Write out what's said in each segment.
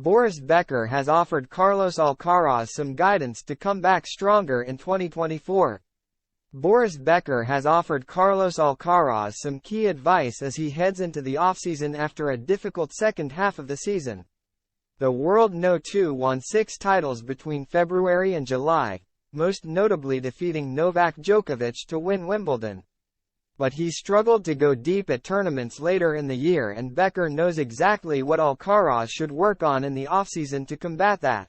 Boris Becker has offered Carlos Alcaraz some guidance to come back stronger in 2024. Boris Becker has offered Carlos Alcaraz some key advice as he heads into the offseason after a difficult second half of the season. The World No. 2 won 6 titles between February and July, most notably defeating Novak Djokovic to win Wimbledon. But he struggled to go deep at tournaments later in the year, and Becker knows exactly what Alcaraz should work on in the offseason to combat that.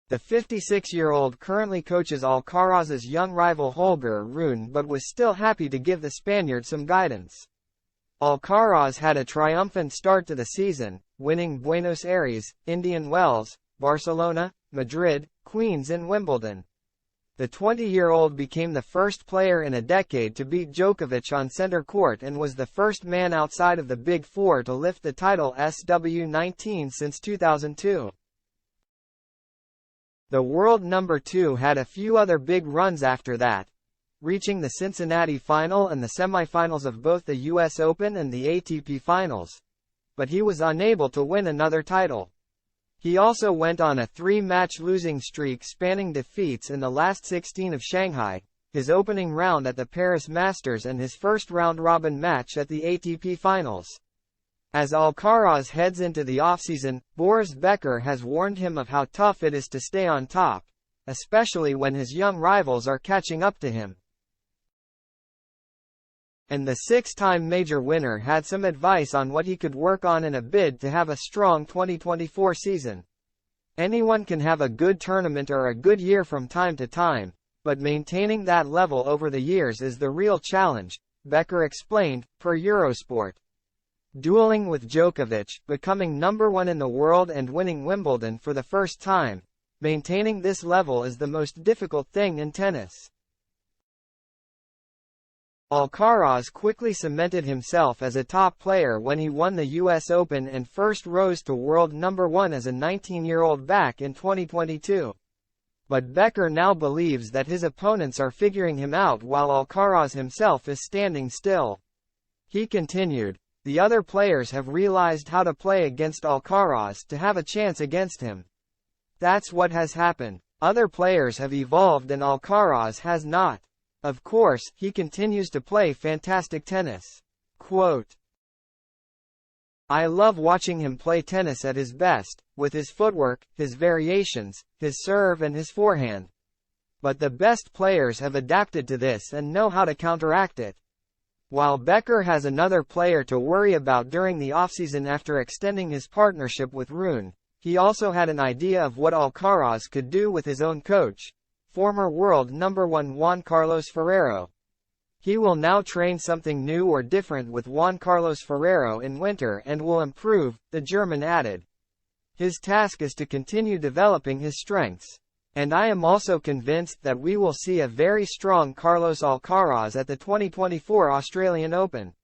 The 56-year-old currently coaches Alcaraz's young rival Holger Rune, but was still happy to give the Spaniard some guidance. Alcaraz had a triumphant start to the season, winning Buenos Aires, Indian Wells, Barcelona, Madrid, Queens and Wimbledon. The 20-year-old became the first player in a decade to beat Djokovic on center court and was the first man outside of the Big Four to lift the title SW19 since 2002. The world number 2 had a few other big runs after that, reaching the Cincinnati final and the semifinals of both the US Open and the ATP Finals. But he was unable to win another title. He also went on a 3-match losing streak spanning defeats in the last 16 of Shanghai, his opening round at the Paris Masters and his first round-robin match at the ATP Finals. As Alcaraz heads into the offseason, Boris Becker has warned him of how tough it is to stay on top, especially when his young rivals are catching up to him. And the 6-time major winner had some advice on what he could work on in a bid to have a strong 2024 season. Anyone can have a good tournament or a good year from time to time, but maintaining that level over the years is the real challenge, Becker explained, per Eurosport. Dueling with Djokovic, becoming number 1 in the world and winning Wimbledon for the first time, maintaining this level is the most difficult thing in tennis. Alcaraz quickly cemented himself as a top player when he won the US Open and first rose to world number 1 as a 19-year-old back in 2022. But Becker now believes that his opponents are figuring him out while Alcaraz himself is standing still. He continued, "The other players have realized how to play against Alcaraz to have a chance against him. That's what has happened. Other players have evolved and Alcaraz has not. Of course, he continues to play fantastic tennis." Quote, "I love watching him play tennis at his best, with his footwork, his variations, his serve and his forehand. But the best players have adapted to this and know how to counteract it." While Becker has another player to worry about during the offseason after extending his partnership with Rune, he also had an idea of what Alcaraz could do with his own coach, former world number 1 Juan Carlos Ferrero. He will now train something new or different with Juan Carlos Ferrero in winter and will improve, the German added. His task is to continue developing his strengths. And I am also convinced that we will see a very strong Carlos Alcaraz at the 2024 Australian Open.